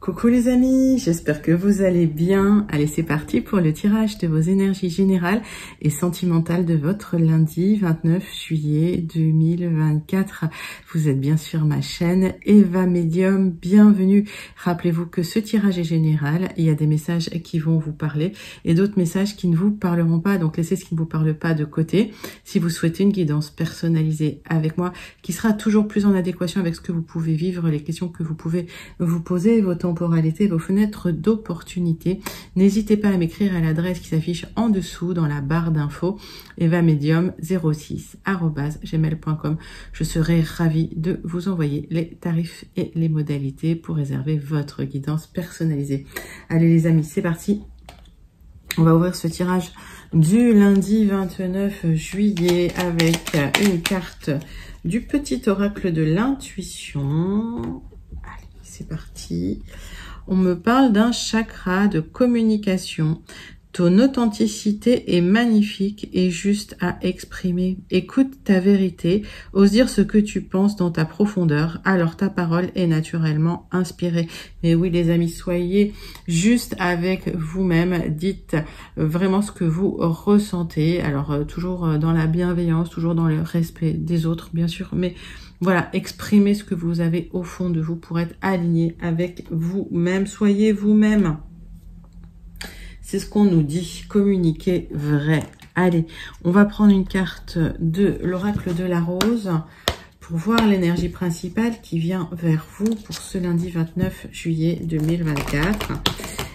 Coucou les amis, j'espère que vous allez bien. Allez, c'est parti pour le tirage de vos énergies générales et sentimentales de votre lundi 29 juillet 2024. Vous êtes bien sur ma chaîne Eva Medium, bienvenue. Rappelez-vous que ce tirage est général, il y a des messages qui vont vous parler et d'autres messages qui ne vous parleront pas, donc laissez ce qui ne vous parle pas de côté. Si vous souhaitez une guidance personnalisée avec moi, qui sera toujours plus en adéquation avec ce que vous pouvez vivre, les questions que vous pouvez vous posez, vos temporalités, vos fenêtres d'opportunité. N'hésitez pas à m'écrire à l'adresse qui s'affiche en dessous dans la barre d'infos, evamedium06@gmail.com. Je serai ravie de vous envoyer les tarifs et les modalités pour réserver votre guidance personnalisée. Allez les amis, c'est parti. On va ouvrir ce tirage du lundi 29 juillet avec une carte du petit oracle de l'intuition. C'est parti. On me parle d'un chakra de communication. Ton authenticité est magnifique et juste à exprimer. Écoute ta vérité, ose dire ce que tu penses dans ta profondeur, alors ta parole est naturellement inspirée. Mais oui les amis, soyez juste avec vous-même, dites vraiment ce que vous ressentez. Alors toujours dans la bienveillance, toujours dans le respect des autres bien sûr, mais voilà, exprimez ce que vous avez au fond de vous pour être aligné avec vous-même. Soyez vous-même. C'est ce qu'on nous dit. Communiquez vrai. Allez, on va prendre une carte de l'oracle de la rose pour voir l'énergie principale qui vient vers vous pour ce lundi 29 juillet 2024.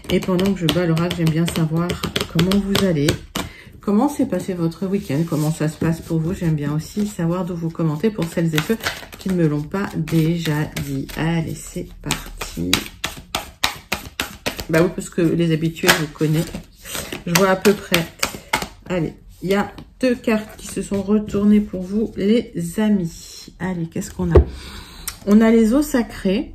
Et pendant que je bats l'oracle, j'aime bien savoir comment vous allez. Comment s'est passé votre week-end? Comment ça se passe pour vous? J'aime bien aussi savoir d'où vous commentez pour celles et ceux qui ne me l'ont pas déjà dit. Allez, c'est parti. Bah oui, parce que les habitués, je connais. Je vois à peu près. Allez, il y a deux cartes qui se sont retournées pour vous, les amis. Allez, qu'est-ce qu'on a? On a les eaux sacrées.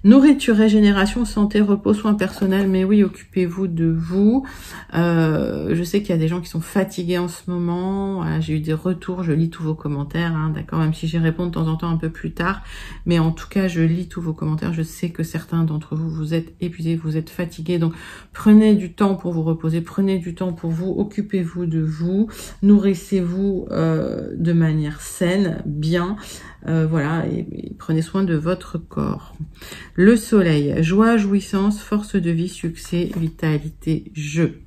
Nourriture, régénération, santé, repos, soins personnels. Mais oui, occupez-vous de vous. Je sais qu'il y a des gens qui sont fatigués en ce moment. Voilà, j'ai eu des retours, je lis tous vos commentaires, hein, d'accord, même si j'y réponds de temps en temps un peu plus tard. Mais en tout cas, je lis tous vos commentaires. Je sais que certains d'entre vous, vous êtes épuisés, vous êtes fatigués. Donc, prenez du temps pour vous reposer, prenez du temps pour vous, occupez-vous de vous, nourrissez-vous de manière saine, bien. Voilà, et prenez soin de votre corps. Le soleil, joie, jouissance, force de vie, succès, vitalité, jeu.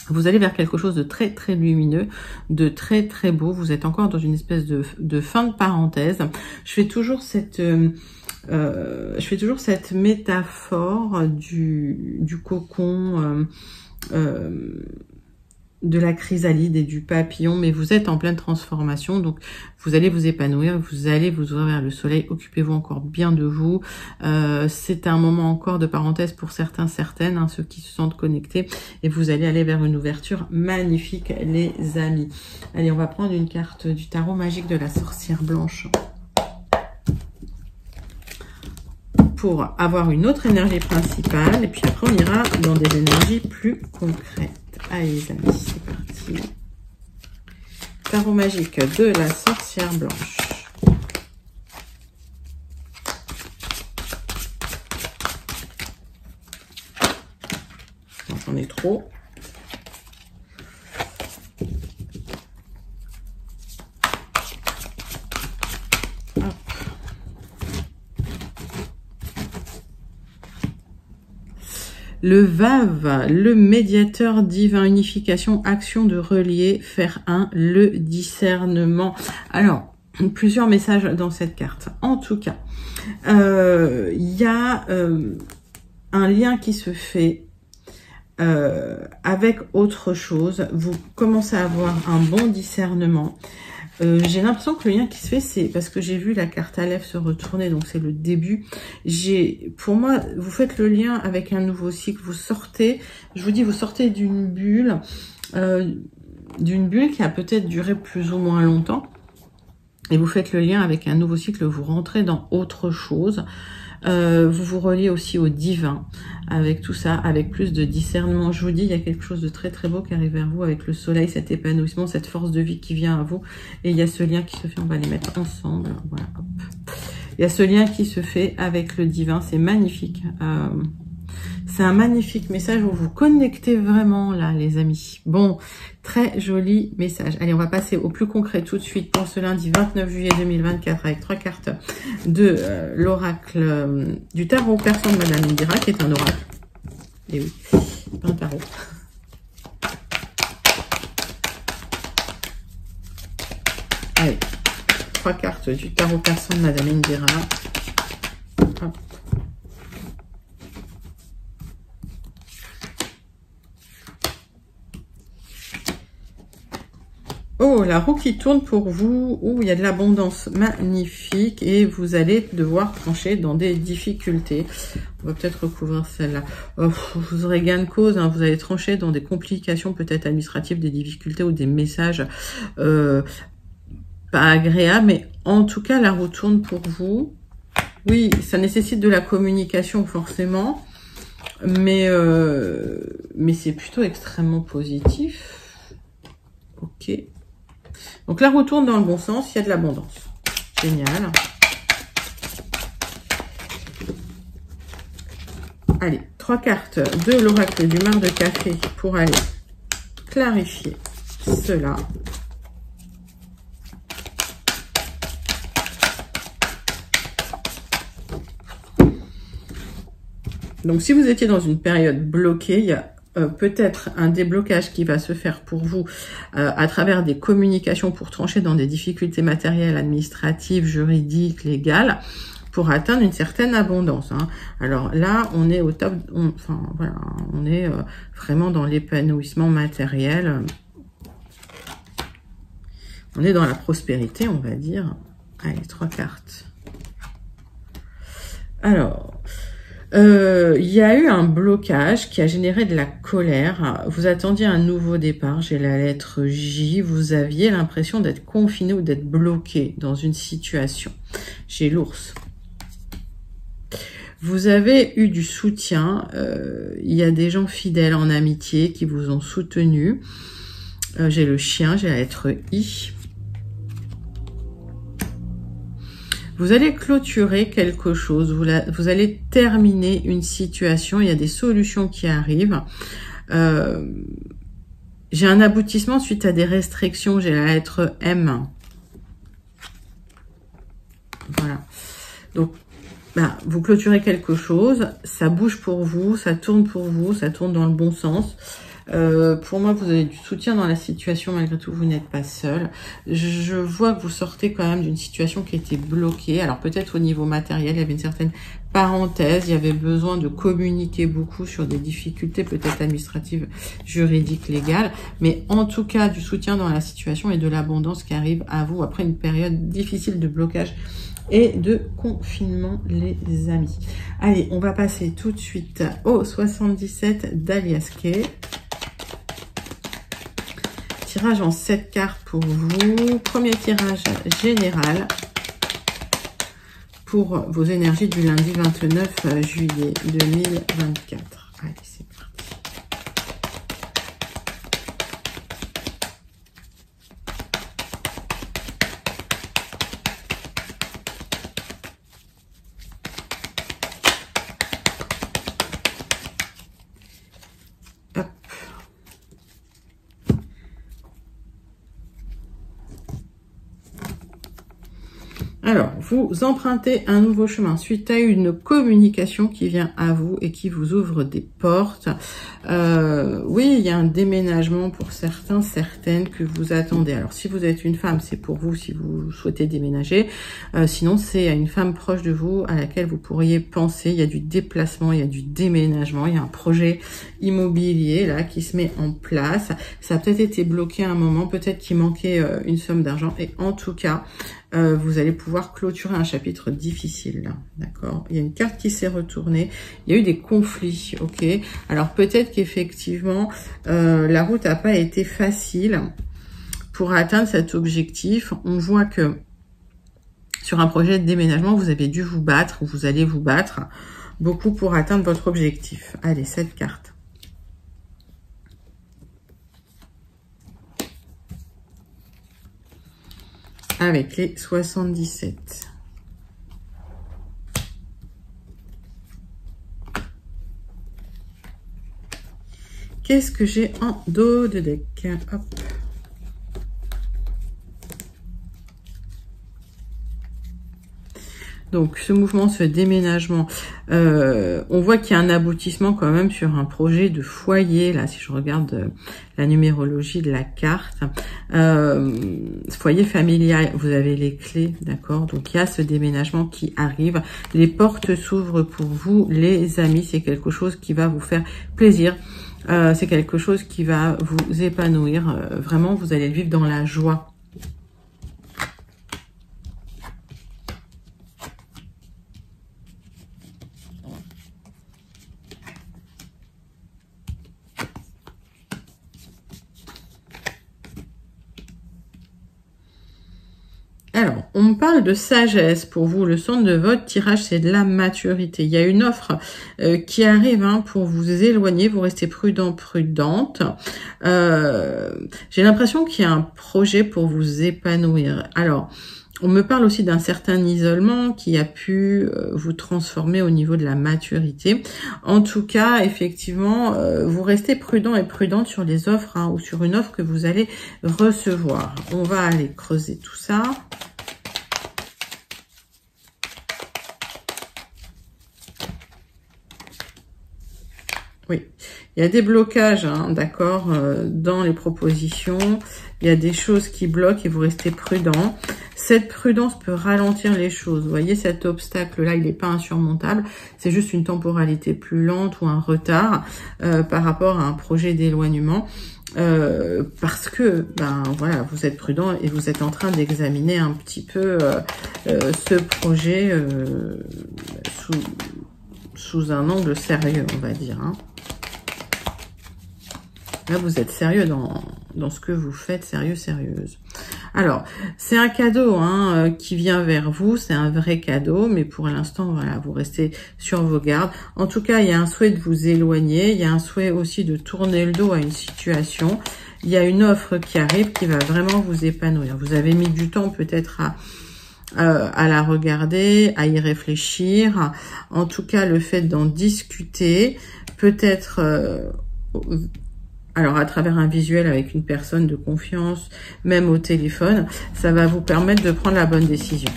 Vous allez vers quelque chose de très très lumineux, de très très beau. Vous êtes encore dans une espèce de fin de parenthèse. Je fais toujours cette métaphore du cocon, de la chrysalide et du papillon, mais vous êtes en pleine transformation, donc vous allez vous épanouir, vous allez vous ouvrir vers le soleil, occupez-vous encore bien de vous. C'est un moment encore de parenthèse pour certains, certaines, hein, ceux qui se sentent connectés, et vous allez aller vers une ouverture magnifique, les amis. Allez, on va prendre une carte du tarot magique de la sorcière blanche pour avoir une autre énergie principale, et puis après on ira dans des énergies plus concrètes. Allez les amis, c'est parti. Tarot magique de la sorcière blanche. J'en ai trop. Le Vave, le médiateur divin, unification, action de relier, faire un, le discernement. Alors, plusieurs messages dans cette carte. En tout cas, il y a un lien qui se fait avec autre chose. Vous commencez à avoir un bon discernement. J'ai l'impression que le lien qui se fait, c'est parce que j'ai vu la carte Aleph se retourner, donc c'est le début. Pour moi, vous faites le lien avec un nouveau cycle. Vous sortez, je vous dis, vous sortez d'une bulle qui a peut-être duré plus ou moins longtemps, et vous faites le lien avec un nouveau cycle. Vous rentrez dans autre chose. Vous vous reliez aussi au divin avec tout ça, avec plus de discernement. Je vous dis, il y a quelque chose de très très beau qui arrive vers vous avec le soleil, cet épanouissement, cette force de vie qui vient à vous. Et il y a ce lien qui se fait, on va les mettre ensemble. Voilà, hop. Il y a ce lien qui se fait avec le divin, c'est magnifique. C'est un magnifique message, vous vous connectez vraiment là, les amis. Bon, très joli message. Allez, on va passer au plus concret tout de suite pour ce lundi 29 juillet 2024 avec 3 cartes de l'oracle du tarot persan de Madame Indira, qui est un oracle. Et oui, pas un tarot. Allez, 3 cartes du tarot persan de Madame Indira. Hop. Oh, la roue qui tourne pour vous, où il y a de l'abondance magnifique et vous allez devoir trancher dans des difficultés. On va peut-être recouvrir celle-là. Oh, vous aurez gain de cause, hein, vous allez trancher dans des complications peut-être administratives, des difficultés ou des messages pas agréables, mais en tout cas, la roue tourne pour vous. Oui, ça nécessite de la communication forcément, mais c'est plutôt extrêmement positif. Ok. Donc la roue tourne dans le bon sens, il y a de l'abondance. Génial. Allez, 3 cartes de l'oracle du mar de café pour aller clarifier cela. Donc si vous étiez dans une période bloquée, il y a peut-être un déblocage qui va se faire pour vous à travers des communications pour trancher dans des difficultés matérielles, administratives, juridiques, légales, pour atteindre une certaine abondance. Hein. Alors là, on est au top, on est vraiment dans l'épanouissement matériel. On est dans la prospérité, on va dire. Allez, 3 cartes. Alors... il y a eu un blocage qui a généré de la colère. Vous attendiez un nouveau départ. J'ai la lettre J. Vous aviez l'impression d'être confiné ou d'être bloqué dans une situation. J'ai l'ours. Vous avez eu du soutien. Il y a des gens fidèles en amitié qui vous ont soutenu. J'ai le chien. J'ai la lettre I. Vous allez clôturer quelque chose, vous allez terminer une situation, il y a des solutions qui arrivent. J'ai un aboutissement suite à des restrictions, j'ai la lettre M. Voilà. Donc, vous clôturez quelque chose, ça bouge pour vous, ça tourne dans le bon sens. Pour moi, vous avez du soutien dans la situation, malgré tout, vous n'êtes pas seul. Je vois que vous sortez quand même d'une situation qui était bloquée. Alors peut-être au niveau matériel, il y avait une certaine parenthèse, il y avait besoin de communiquer beaucoup sur des difficultés peut-être administratives, juridiques, légales, mais en tout cas du soutien dans la situation et de l'abondance qui arrive à vous après une période difficile de blocage et de confinement, les amis. Allez, on va passer tout de suite au 77 d'Alias Kay. Tirage en 7 cartes pour vous. Premier tirage général pour vos énergies du lundi 29 juillet 2024. Allez, c'est parti. Hop. Alors, vous empruntez un nouveau chemin suite à une communication qui vient à vous et qui vous ouvre des portes. Oui, il y a un déménagement pour certains, certaines que vous attendez. Alors, si vous êtes une femme, c'est pour vous si vous souhaitez déménager. Sinon, c'est à une femme proche de vous à laquelle vous pourriez penser. Il y a du déplacement, il y a du déménagement, il y a un projet immobilier là qui se met en place. Ça a peut-être été bloqué à un moment, peut-être qu'il manquait une somme d'argent. Et en tout cas, vous allez pouvoir clôturer un chapitre difficile là, d'accord. Il y a une carte qui s'est retournée, il y a eu des conflits, ok. Alors peut-être qu'effectivement la route n'a pas été facile pour atteindre cet objectif. On voit que sur un projet de déménagement, vous avez dû vous battre, ou vous allez vous battre beaucoup pour atteindre votre objectif. Allez, cette carte. Avec les 77. Qu'est-ce que j'ai en dos de deck? Hop. Donc, ce mouvement, ce déménagement, on voit qu'il y a un aboutissement quand même sur un projet de foyer. Là, si je regarde la numérologie de la carte, foyer familial, vous avez les clés, d'accord? Donc, il y a ce déménagement qui arrive. Les portes s'ouvrent pour vous, les amis. C'est quelque chose qui va vous faire plaisir. C'est quelque chose qui va vous épanouir. Vraiment, vous allez vivre dans la joie. Alors, on me parle de sagesse pour vous. Le centre de votre tirage, c'est de la maturité. Il y a une offre qui arrive pour vous éloigner. Vous restez prudent, prudente. J'ai l'impression qu'il y a un projet pour vous épanouir. Alors, on me parle aussi d'un certain isolement qui a pu vous transformer au niveau de la maturité. En tout cas, effectivement, vous restez prudent et prudente sur les offres ou sur une offre que vous allez recevoir. On va aller creuser tout ça. Oui, il y a des blocages, d'accord, dans les propositions. Il y a des choses qui bloquent et vous restez prudent. Cette prudence peut ralentir les choses. Vous voyez, cet obstacle-là, il n'est pas insurmontable. C'est juste une temporalité plus lente ou un retard par rapport à un projet d'éloignement. Parce que, voilà, vous êtes prudent et vous êtes en train d'examiner un petit peu ce projet sous un angle sérieux, on va dire. Là, vous êtes sérieux dans ce que vous faites, sérieuse. Alors, c'est un cadeau qui vient vers vous, c'est un vrai cadeau, mais pour l'instant, voilà, vous restez sur vos gardes. En tout cas, il y a un souhait de vous éloigner, il y a un souhait aussi de tourner le dos à une situation. Il y a une offre qui arrive qui va vraiment vous épanouir. Vous avez mis du temps peut-être à la regarder, à y réfléchir. En tout cas, le fait d'en discuter, peut-être... alors, à travers un visuel avec une personne de confiance, même au téléphone, ça va vous permettre de prendre la bonne décision.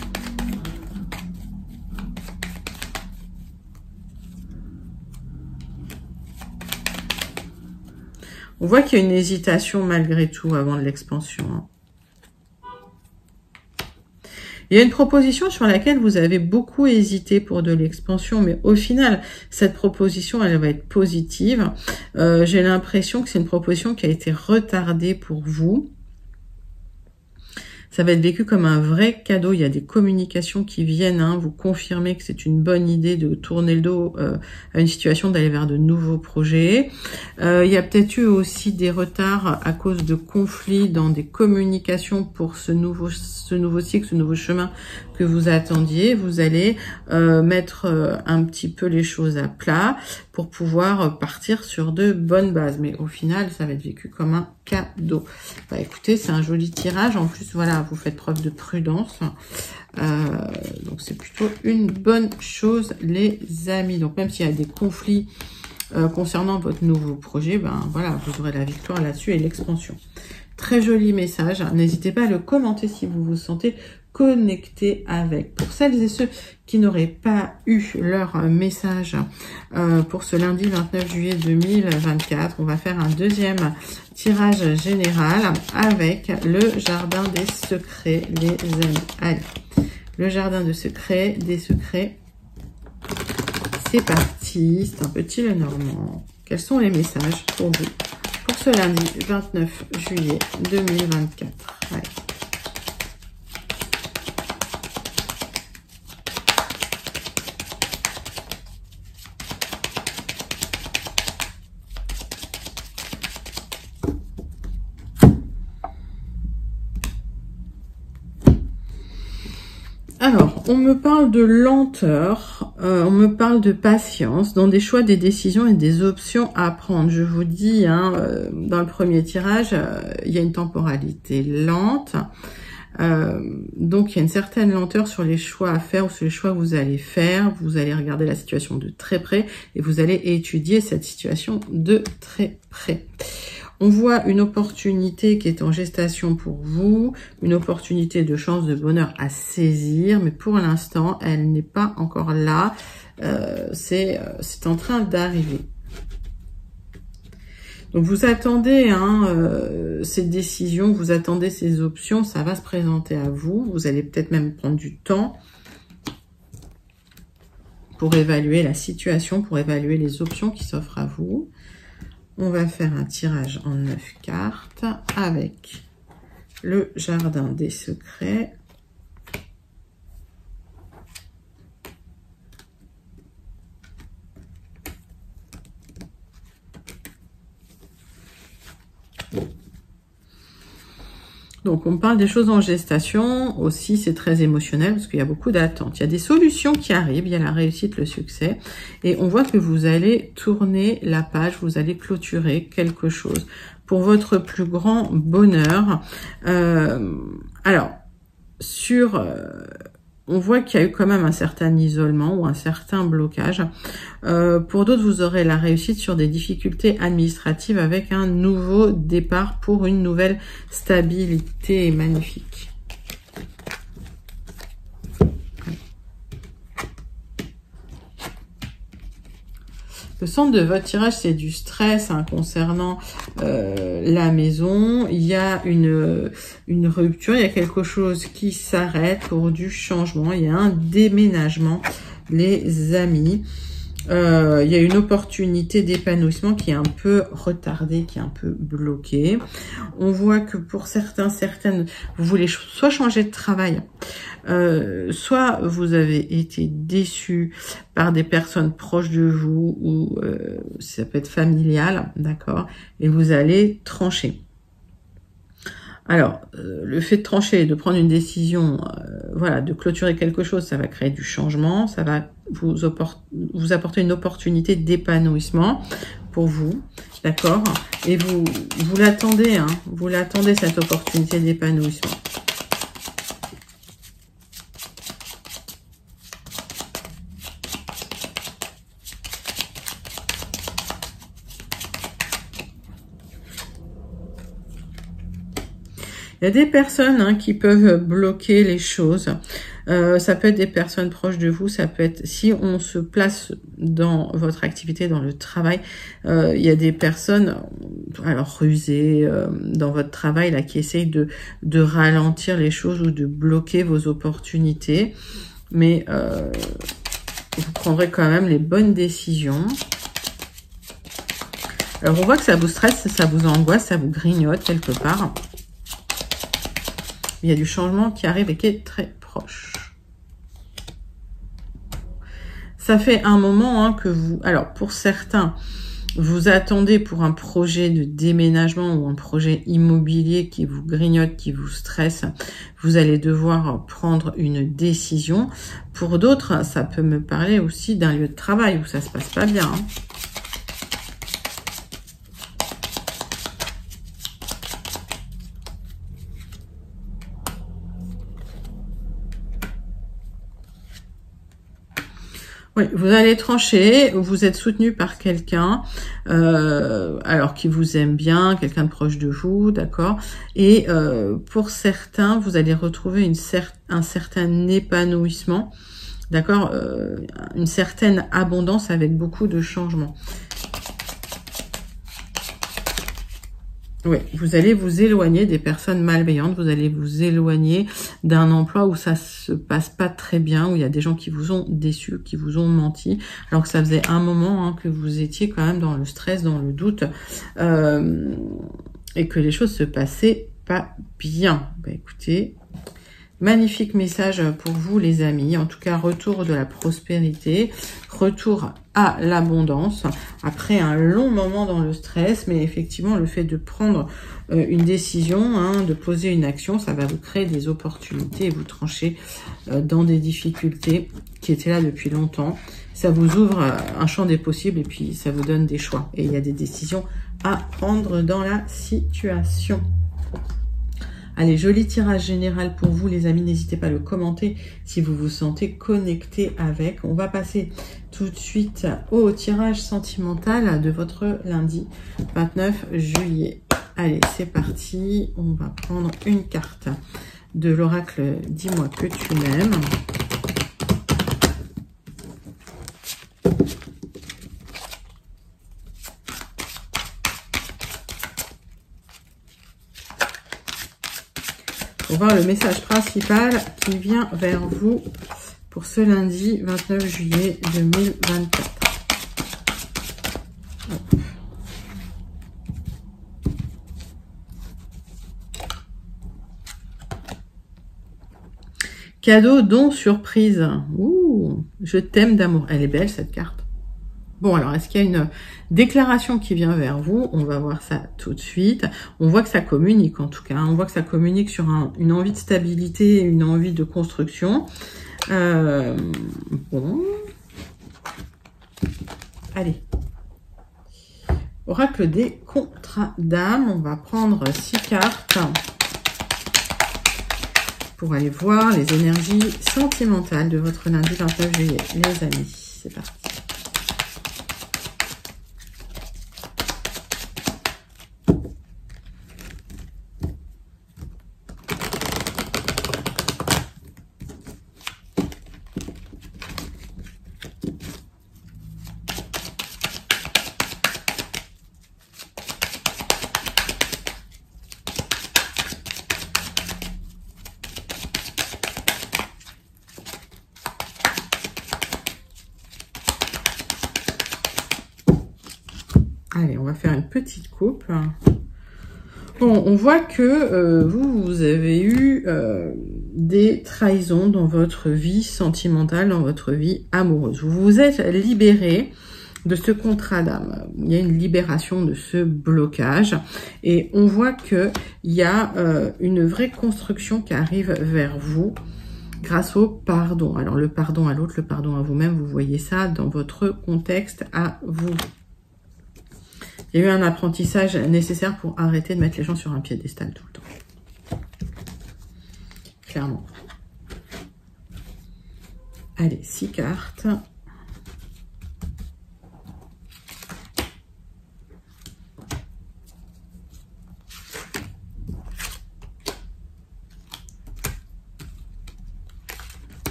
On voit qu'il y a une hésitation malgré tout avant de l'expansion. Il y a une proposition sur laquelle vous avez beaucoup hésité pour de l'expansion, mais au final, cette proposition, elle va être positive. J'ai l'impression que c'est une proposition qui a été retardée pour vous. Ça va être vécu comme un vrai cadeau. Il y a des communications qui viennent vous confirmer que c'est une bonne idée de tourner le dos à une situation, d'aller vers de nouveaux projets. Il y a peut-être eu aussi des retards à cause de conflits dans des communications pour ce nouveau cycle, ce nouveau chemin que vous attendiez. Vous allez mettre un petit peu les choses à plat pour pouvoir partir sur de bonnes bases. Mais au final, ça va être vécu comme un cadeau. Écoutez, c'est un joli tirage. En plus, voilà, vous faites preuve de prudence. Donc, c'est plutôt une bonne chose, les amis. Donc, même s'il y a des conflits concernant votre nouveau projet, voilà, vous aurez la victoire là-dessus et l'expansion. Très joli message. N'hésitez pas à le commenter si vous vous sentez connecté avec. Pour celles et ceux qui n'auraient pas eu leur message pour ce lundi 29 juillet 2024, on va faire un deuxième tirage général avec le jardin des secrets, les amis. Allez, le jardin des secrets, c'est parti. C'est un petit Lenormand. Quels sont les messages pour vous pour ce lundi 29 juillet 2024? Allez. Alors, on me parle de lenteur, on me parle de patience dans des choix, des décisions et des options à prendre. Je vous dis, dans le premier tirage, il y a une temporalité lente. Donc, il y a une certaine lenteur sur les choix à faire ou sur les choix que vous allez faire. Vous allez regarder la situation de très près et vous allez étudier cette situation de très près. On voit une opportunité qui est en gestation pour vous, une opportunité de chance, de bonheur à saisir, mais pour l'instant, elle n'est pas encore là. C'est en train d'arriver. Donc vous attendez ces décisions, vous attendez ces options, ça va se présenter à vous. Vous allez peut-être même prendre du temps pour évaluer la situation, pour évaluer les options qui s'offrent à vous. On va faire un tirage en 9 cartes avec le jardin des secrets. Donc, on parle des choses en gestation. Aussi, c'est très émotionnel parce qu'il y a beaucoup d'attentes. Il y a des solutions qui arrivent. Il y a la réussite, le succès. Et on voit que vous allez tourner la page. Vous allez clôturer quelque chose pour votre plus grand bonheur. Alors, on voit qu'il y a eu quand même un certain isolement ou un certain blocage. Pour d'autres, vous aurez la réussite sur des difficultés administratives avec un nouveau départ pour une nouvelle stabilité magnifique. Le centre de votre tirage, c'est du stress concernant la maison. Il y a une rupture, il y a quelque chose qui s'arrête pour du changement. Il y a un déménagement, les amis. Il y a une opportunité d'épanouissement qui est un peu retardée, qui est un peu bloquée. On voit que pour certaines, vous voulez soit changer de travail, soit vous avez été déçu par des personnes proches de vous, ou ça peut être familial, d'accord, et vous allez trancher. Alors, le fait de trancher, de prendre une décision, voilà, de clôturer quelque chose, ça va créer du changement, ça va vous apporter une opportunité d'épanouissement pour vous, d'accord? Et vous l'attendez, vous l'attendez, cette opportunité d'épanouissement. Il y a des personnes qui peuvent bloquer les choses. Ça peut être des personnes proches de vous. Ça peut être, si on se place dans votre activité, dans le travail, il y a des personnes, alors rusées, dans votre travail, là, qui essayent de ralentir les choses ou de bloquer vos opportunités. Mais vous prendrez quand même les bonnes décisions. Alors, on voit que ça vous stresse, ça vous angoisse, ça vous grignote quelque part. Il y a du changement qui arrive et qui est très proche. Ça fait un moment que vous... Alors, pour certains, vous attendez pour un projet de déménagement ou un projet immobilier qui vous grignote, qui vous stresse. Vous allez devoir prendre une décision. Pour d'autres, ça peut me parler aussi d'un lieu de travail où ça se passe pas bien. Oui, vous allez trancher, vous êtes soutenu par quelqu'un, alors qui vous aime bien, quelqu'un de proche de vous, d'accord. Et pour certains, vous allez retrouver un certain épanouissement, d'accord, une certaine abondance avec beaucoup de changements. Oui, vous allez vous éloigner des personnes malveillantes, vous allez vous éloigner d'un emploi où ça se passe pas très bien, où il y a des gens qui vous ont déçus, qui vous ont menti, alors que ça faisait un moment que vous étiez quand même dans le stress, dans le doute, et que les choses se passaient pas bien. Bah, écoutez, magnifique message pour vous les amis, en tout cas retour de la prospérité, retour à l'abondance, après un long moment dans le stress, mais effectivement le fait de prendre une décision, de poser une action, ça va vous créer des opportunités et vous trancher dans des difficultés qui étaient là depuis longtemps. Ça vous ouvre un champ des possibles et puis ça vous donne des choix. Et il y a des décisions à prendre dans la situation. Allez, joli tirage général pour vous, les amis. N'hésitez pas à le commenter si vous vous sentez connecté avec. On va passer tout de suite au tirage sentimental de votre lundi 29 juillet. Allez, c'est parti. On va prendre une carte de l'oracle « Dis-moi que tu m'aimes ». Pour voir le message principal qui vient vers vous pour ce lundi 29 juillet 2024. Hop. Cadeau, don, surprise. Ouh, je t'aime d'amour. Elle est belle cette carte. Bon, alors, est-ce qu'il y a une déclaration qui vient vers vous? On va voir ça tout de suite. On voit que ça communique, en tout cas. On voit que ça communique sur une envie de stabilité, une envie de construction. Bon. Allez. Oracle des contrats d'âme. On va prendre 6 cartes pour aller voir les énergies sentimentales de votre lundi 29 juillet. Les amis, c'est parti. Allez, on va faire une petite coupe. Bon, on voit que vous avez eu des trahisons dans votre vie sentimentale, dans votre vie amoureuse. Vous vous êtes libéré de ce contrat d'âme. Il y a une libération de ce blocage. Et on voit qu'il y a une vraie construction qui arrive vers vous grâce au pardon. Alors, le pardon à l'autre, le pardon à vous-même, vous voyez ça dans votre contexte à vous. Il y a eu un apprentissage nécessaire pour arrêter de mettre les gens sur un piédestal tout le temps. Clairement. Allez, 6 cartes.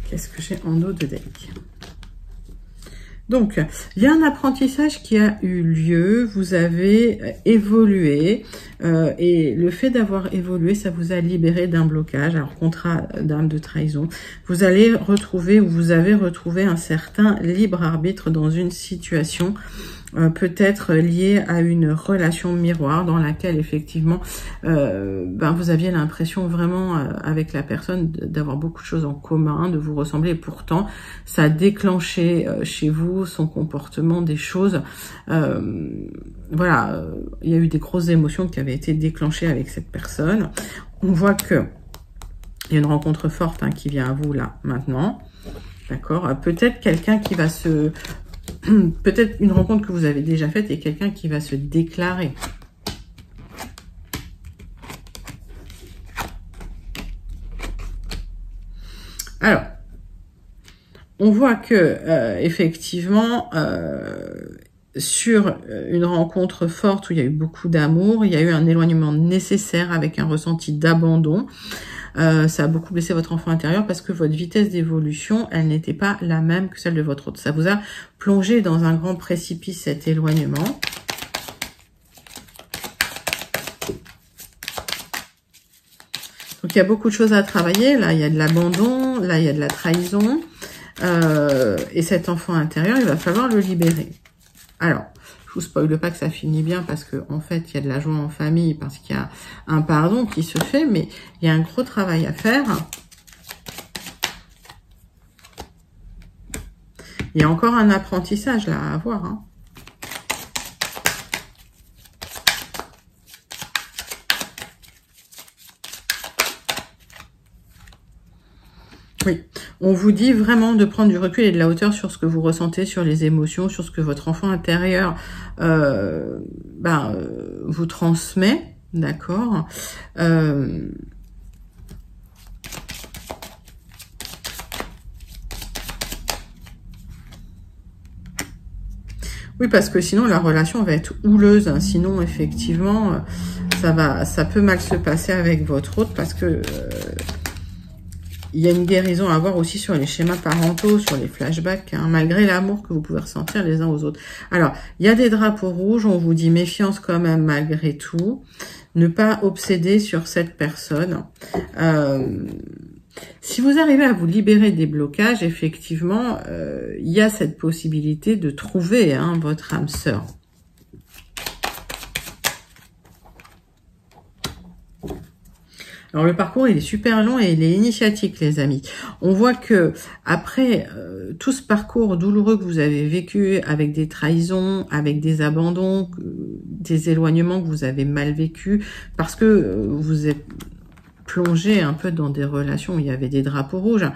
Qu'est-ce que j'ai en dos de deck ? Donc, il y a un apprentissage qui a eu lieu, vous avez évolué, et le fait d'avoir évolué, ça vous a libéré d'un blocage, alors contrat d'âme de trahison. Vous allez retrouver, ou vous avez retrouvé un certain libre arbitre dans une situation peut-être liée à une relation miroir dans laquelle effectivement vous aviez l'impression vraiment avec la personne d'avoir beaucoup de choses en commun, de vous ressembler, et pourtant ça a déclenché chez vous son comportement, des choses, voilà, il y a eu des grosses émotions qui avaient été déclenchées avec cette personne. On voit que il y a une rencontre forte qui vient à vous là maintenant, d'accord, peut-être quelqu'un qui va se peut-être une rencontre que vous avez déjà faite et quelqu'un qui va se déclarer. Alors, on voit que effectivement, sur une rencontre forte où il y a eu beaucoup d'amour, il y a eu un éloignement nécessaire avec un ressenti d'abandon. Ça a beaucoup blessé votre enfant intérieur parce que votre vitesse d'évolution, elle n'était pas la même que celle de votre autre. Ça vous a plongé dans un grand précipice, cet éloignement. Donc, il y a beaucoup de choses à travailler. Là, il y a de l'abandon. Là, il y a de la trahison. Et cet enfant intérieur, il va falloir le libérer. Alors, je vous spoile pas que ça finit bien parce que en fait, il y a de la joie en famille, parce qu'il y a un pardon qui se fait, mais il y a un gros travail à faire. Il y a encore un apprentissage là à avoir, hein. Oui, on vous dit vraiment de prendre du recul et de la hauteur sur ce que vous ressentez, sur les émotions, sur ce que votre enfant intérieur vous transmet. d'accord. Oui, parce que sinon, la relation va être houleuse. Hein. Sinon, effectivement, ça peut mal se passer avec votre autre parce que il y a une guérison à avoir aussi sur les schémas parentaux, sur les flashbacks, hein, malgré l'amour que vous pouvez ressentir les uns aux autres. Alors, il y a des drapeaux rouges. On vous dit méfiance quand même malgré tout. Ne pas obséder sur cette personne. Si vous arrivez à vous libérer des blocages, effectivement, il y a cette possibilité de trouver votre âme sœur. Alors le parcours, il est super long et il est initiatique, les amis. On voit que après tout ce parcours douloureux que vous avez vécu, avec des trahisons, avec des abandons, des éloignements que vous avez mal vécu, parce que vous êtes plongé un peu dans des relations où il y avait des drapeaux rouges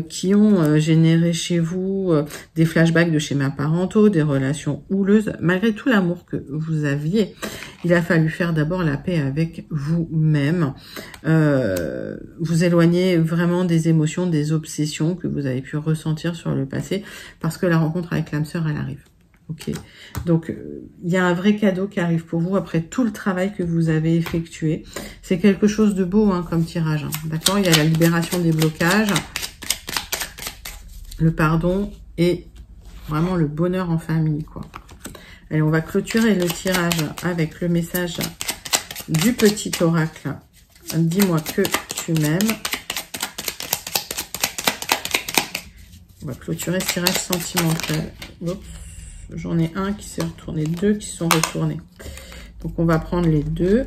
qui ont généré chez vous des flashbacks de schémas parentaux, des relations houleuses. Malgré tout l'amour que vous aviez, il a fallu faire d'abord la paix avec vous-même, vous éloigner vraiment des émotions, des obsessions que vous avez pu ressentir sur le passé, parce que la rencontre avec l'âme sœur, elle arrive. Ok, donc il y a un vrai cadeau qui arrive pour vous après tout le travail que vous avez effectué. C'est quelque chose de beau comme tirage, d'accord. Il y a la libération des blocages, le pardon et vraiment le bonheur en famille, quoi. Allez, on va clôturer le tirage avec le message du petit oracle. Dis-moi que tu m'aimes. On va clôturer ce tirage sentimental. Oups. J'en ai un qui s'est retourné, deux qui sont retournés. Donc, on va prendre les deux.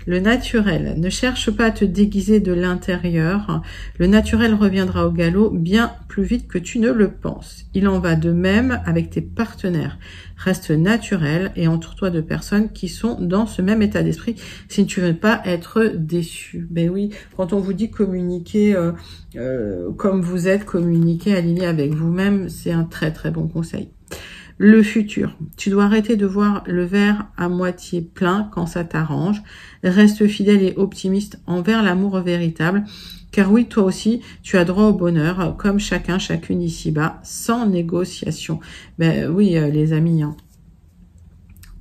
Le naturel. Ne cherche pas à te déguiser de l'intérieur. Le naturel reviendra au galop bien plus vite que tu ne le penses. Il en va de même avec tes partenaires. Reste naturel et entoure-toi de personnes qui sont dans ce même état d'esprit si tu ne veux pas être déçu. Ben oui, quand on vous dit communiquer comme vous êtes, communiquer aligné avec vous-même, c'est un très très bon conseil. Le futur. Tu dois arrêter de voir le verre à moitié plein quand ça t'arrange. Reste fidèle et optimiste envers l'amour véritable. Car oui, toi aussi, tu as droit au bonheur, comme chacun, chacune ici-bas, sans négociation. Ben oui, les amis,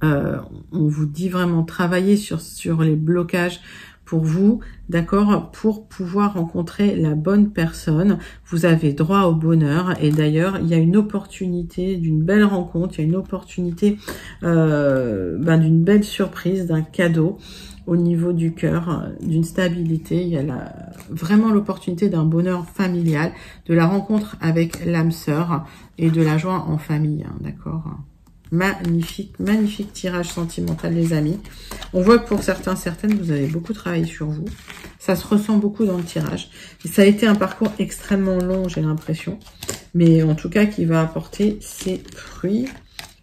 on vous dit vraiment travailler sur les blocages pour vous, d'accord, pour pouvoir rencontrer la bonne personne. Vous avez droit au bonheur et d'ailleurs, il y a une opportunité d'une belle rencontre, il y a une opportunité d'une belle surprise, d'un cadeau au niveau du cœur, d'une stabilité. Il y a vraiment l'opportunité d'un bonheur familial, de la rencontre avec l'âme sœur et de la joie en famille, d'accord. Magnifique, magnifique tirage sentimental, les amis. On voit que pour certains, certaines, vous avez beaucoup travaillé sur vous. Ça se ressent beaucoup dans le tirage. Et ça a été un parcours extrêmement long, j'ai l'impression. Mais en tout cas, qui va apporter ses fruits.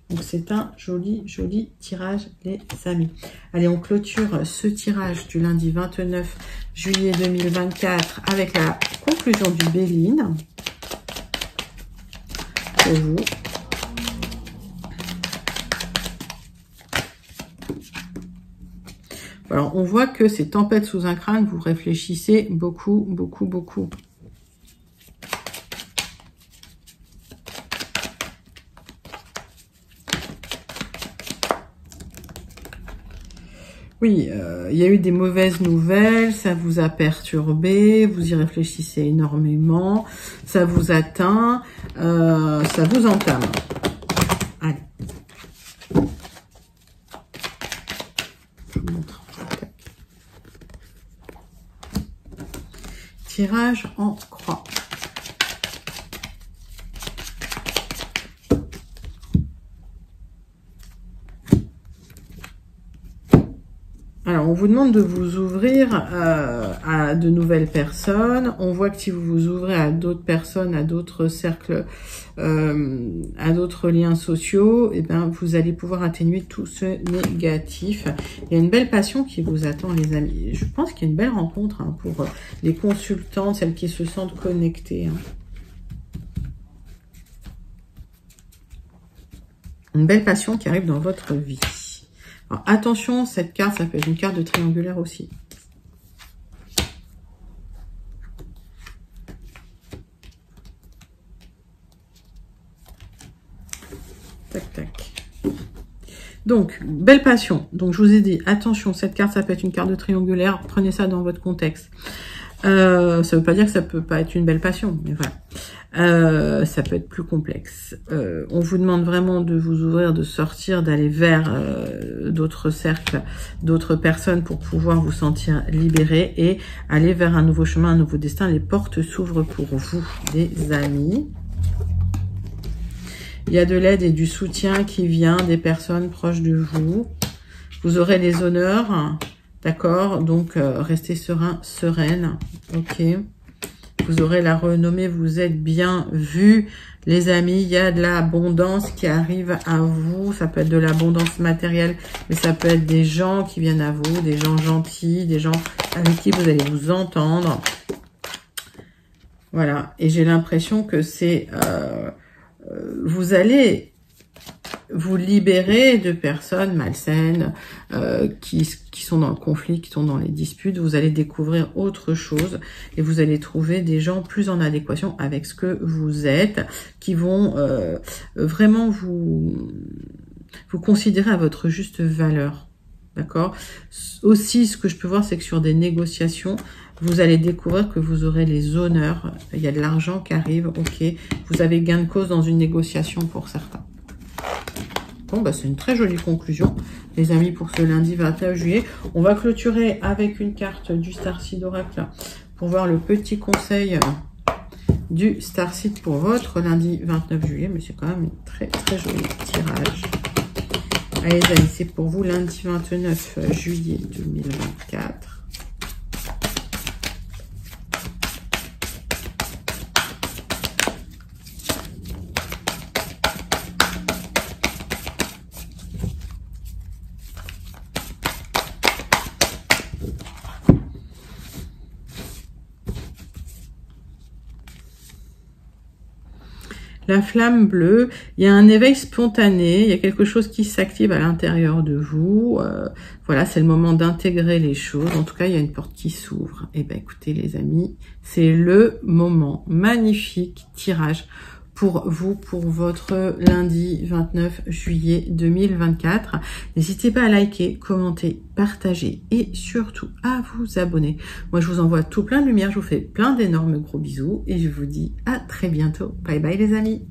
Donc, c'est un joli, joli tirage, les amis. Allez, on clôture ce tirage du lundi 29 juillet 2024 avec la conclusion du Béline. Pour vous. Alors, on voit que ces tempêtes sous un crâne, vous réfléchissez beaucoup, beaucoup, beaucoup. Oui, il y a eu des mauvaises nouvelles, ça vous a perturbé, vous y réfléchissez énormément, ça vous atteint, ça vous entame. Allez. Je vous montre. Tirage en croix. Alors, on vous demande de vous ouvrir à de nouvelles personnes. On voit que si vous vous ouvrez à d'autres personnes, à d'autres cercles, à d'autres liens sociaux, eh ben, vous allez pouvoir atténuer tout ce négatif. Il y a une belle passion qui vous attend, les amis. Je pense qu'il y a une belle rencontre pour les consultantes, celles qui se sentent connectées. Une belle passion qui arrive dans votre vie. Alors, attention, cette carte, ça peut être une carte de triangulaire aussi. Tac, tac. Donc, belle passion. Donc, je vous ai dit, attention, cette carte, ça peut être une carte de triangulaire. Prenez ça dans votre contexte. Ça ne veut pas dire que ça peut pas être une belle passion, mais voilà. Ça peut être plus complexe. On vous demande vraiment de vous ouvrir, de sortir, d'aller vers d'autres cercles, d'autres personnes pour pouvoir vous sentir libéré et aller vers un nouveau chemin, un nouveau destin. Les portes s'ouvrent pour vous, des amis. Il y a de l'aide et du soutien qui vient des personnes proches de vous. Vous aurez les honneurs, d'accord? Donc, restez serein, sereine, ok? Vous aurez la renommée, vous êtes bien vus, les amis. Il y a de l'abondance qui arrive à vous. Ça peut être de l'abondance matérielle, mais ça peut être des gens qui viennent à vous, des gens gentils, des gens avec qui vous allez vous entendre. Voilà, et j'ai l'impression que c'est... vous allez vous libérer de personnes malsaines qui sont dans le conflit, qui sont dans les disputes. Vous allez découvrir autre chose et vous allez trouver des gens plus en adéquation avec ce que vous êtes, qui vont vraiment vous considérer à votre juste valeur. D'accord? Aussi, ce que je peux voir, c'est que sur des négociations, vous allez découvrir que vous aurez les honneurs. Il y a de l'argent qui arrive, ok. Vous avez gain de cause dans une négociation pour certains. Bon, bah, c'est une très jolie conclusion, les amis, pour ce lundi 29 juillet. On va clôturer avec une carte du Starseed Oracle pour voir le petit conseil du Starseed pour votre lundi 29 juillet. Mais c'est quand même un très, très joli tirage. Allez, les amis, c'est pour vous lundi 29 juillet 2024. La flamme bleue, il y a un éveil spontané, il y a quelque chose qui s'active à l'intérieur de vous. Voilà, c'est le moment d'intégrer les choses. En tout cas, il y a une porte qui s'ouvre. Et ben, écoutez, les amis, c'est le moment. Magnifique tirage pour vous, pour votre lundi 29 juillet 2024. N'hésitez pas à liker, commenter, partager et surtout à vous abonner. Moi, je vous envoie tout plein de lumière, je vous fais plein d'énormes gros bisous et je vous dis à très bientôt. Bye bye les amis.